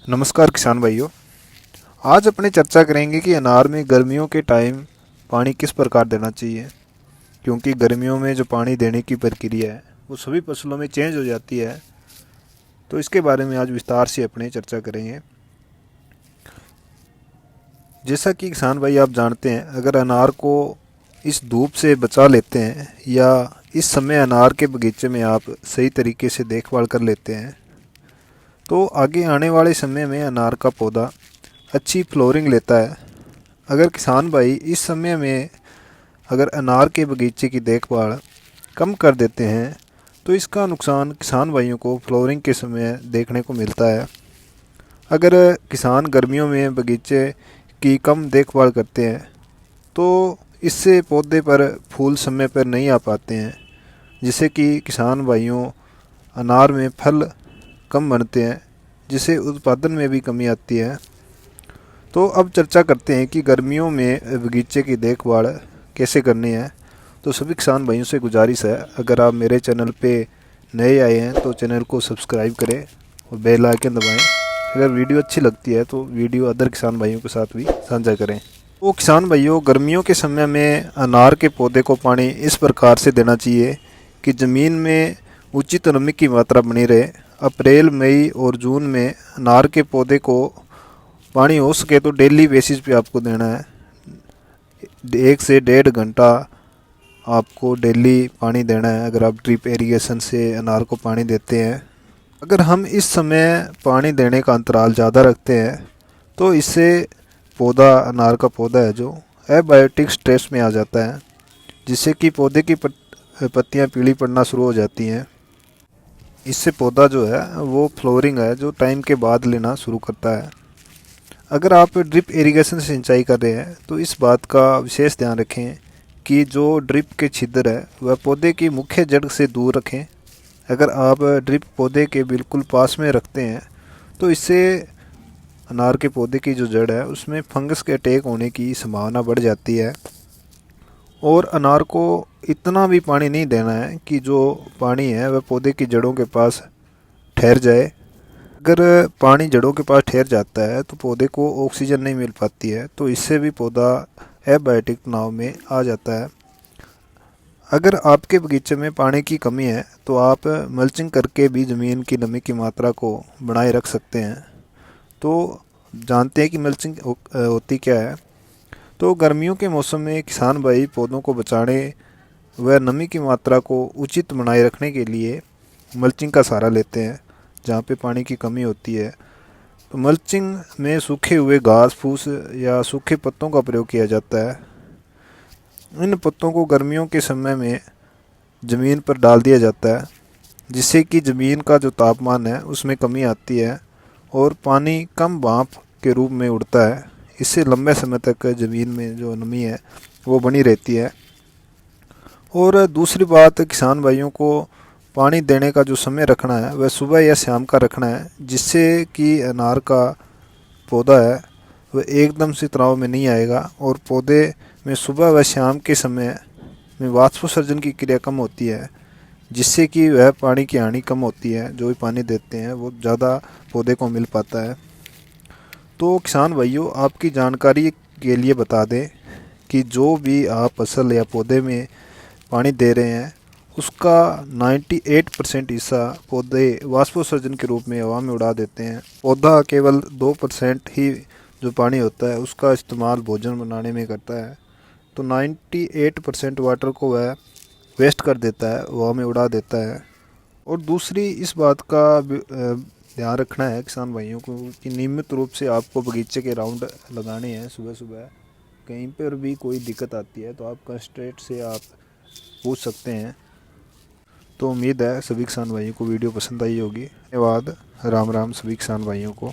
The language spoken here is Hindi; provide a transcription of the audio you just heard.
नमस्कार किसान भाइयों। आज अपने चर्चा करेंगे कि अनार में गर्मियों के टाइम पानी किस प्रकार देना चाहिए, क्योंकि गर्मियों में जो पानी देने की प्रक्रिया है वो सभी फसलों में चेंज हो जाती है। तो इसके बारे में आज विस्तार से अपने चर्चा करेंगे। जैसा कि किसान भाई आप जानते हैं, अगर अनार को इस धूप से बचा लेते हैं या इस समय अनार के बगीचे में आप सही तरीके से देखभाल कर लेते हैं तो आगे आने वाले समय में अनार का पौधा अच्छी फ्लोरिंग लेता है। अगर किसान भाई इस समय में अगर अनार के बगीचे की देखभाल कम कर देते हैं तो इसका नुकसान किसान भाइयों को फ्लोरिंग के समय देखने को मिलता है। अगर किसान गर्मियों में बगीचे की कम देखभाल करते हैं तो इससे पौधे पर फूल समय पर नहीं आ पाते हैं, जिससे कि किसान भाइयों अनार में फल कम बनते हैं, जिससे उत्पादन में भी कमी आती है। तो अब चर्चा करते हैं कि गर्मियों में बगीचे की देखभाल कैसे करनी है। तो सभी किसान भाइयों से गुजारिश है, अगर आप मेरे चैनल पे नए आए हैं तो चैनल को सब्सक्राइब करें और बेल आइकन दबाएं। अगर वीडियो अच्छी लगती है तो वीडियो अदर किसान भाइयों के साथ भी साझा करें। तो किसान भाइयों, गर्मियों के समय में अनार के पौधे को पानी इस प्रकार से देना चाहिए कि ज़मीन में उचित नमी की मात्रा बनी रहे। अप्रैल, मई और जून में अनार के पौधे को पानी हो सके तो डेली बेसिस पे आपको देना है। 1 से 1.5 घंटा आपको डेली पानी देना है अगर आप ड्रिप इरिगेशन से अनार को पानी देते हैं। अगर हम इस समय पानी देने का अंतराल ज़्यादा रखते हैं तो इससे पौधा, अनार का पौधा है जो एबायोटिक स्ट्रेस में आ जाता है, जिससे कि पौधे की पत्तियां पीली पड़ना शुरू हो जाती हैं। इससे पौधा जो है वो फ्लोरिंग है जो टाइम के बाद लेना शुरू करता है। अगर आप ड्रिप इरिगेशन से सिंचाई कर रहे हैं तो इस बात का विशेष ध्यान रखें कि जो ड्रिप के छिद्र है वह पौधे की मुख्य जड़ से दूर रखें। अगर आप ड्रिप पौधे के बिल्कुल पास में रखते हैं तो इससे अनार के पौधे की जो जड़ है उसमें फंगस के अटैक होने की संभावना बढ़ जाती है। और अनार को इतना भी पानी नहीं देना है कि जो पानी है वह पौधे की जड़ों के पास ठहर जाए। अगर पानी जड़ों के पास ठहर जाता है तो पौधे को ऑक्सीजन नहीं मिल पाती है, तो इससे भी पौधा एबायोटिक तनाव में आ जाता है। अगर आपके बगीचे में पानी की कमी है तो आप मल्चिंग करके भी ज़मीन की नमी की मात्रा को बनाए रख सकते हैं। तो जानते हैं कि मल्चिंग होती क्या है। तो गर्मियों के मौसम में किसान भाई पौधों को बचाने व नमी की मात्रा को उचित बनाए रखने के लिए मल्चिंग का सहारा लेते हैं जहाँ पे पानी की कमी होती है। तो मल्चिंग में सूखे हुए घास फूस या सूखे पत्तों का प्रयोग किया जाता है। इन पत्तों को गर्मियों के समय में ज़मीन पर डाल दिया जाता है, जिससे कि ज़मीन का जो तापमान है उसमें कमी आती है और पानी कम भाप के रूप में उड़ता है। इससे लंबे समय तक ज़मीन में जो नमी है वो बनी रहती है। और दूसरी बात, किसान भाइयों को पानी देने का जो समय रखना है वह सुबह या शाम का रखना है, जिससे कि अनार का पौधा है वह एकदम से तनाव में नहीं आएगा और पौधे में सुबह व शाम के समय में वाष्पोत्सर्जन की क्रिया कम होती है, जिससे कि वह पानी की हानि कम होती है। जो भी पानी देते हैं वो ज़्यादा पौधे को मिल पाता है। तो किसान भाइयों, आपकी जानकारी के लिए बता दें कि जो भी आप फसल या पौधे में पानी दे रहे हैं उसका 98% हिस्सा पौधे वाष्पोत्सर्जन के रूप में हवा में उड़ा देते हैं। पौधा केवल 2% ही जो पानी होता है उसका इस्तेमाल भोजन बनाने में करता है। तो 98% वाटर को वह वेस्ट कर देता है, हवा में उड़ा देता है। और दूसरी इस बात का ध्यान रखना है किसान भाइयों को कि नियमित रूप से आपको बगीचे के राउंड लगाने हैं सुबह सुबह। कहीं पर भी कोई दिक्कत आती है तो आप कंस्ट्रेट से आप पूछ सकते हैं। तो उम्मीद है सभी किसान भाइयों को वीडियो पसंद आई होगी। धन्यवाद। राम राम सभी किसान भाइयों को।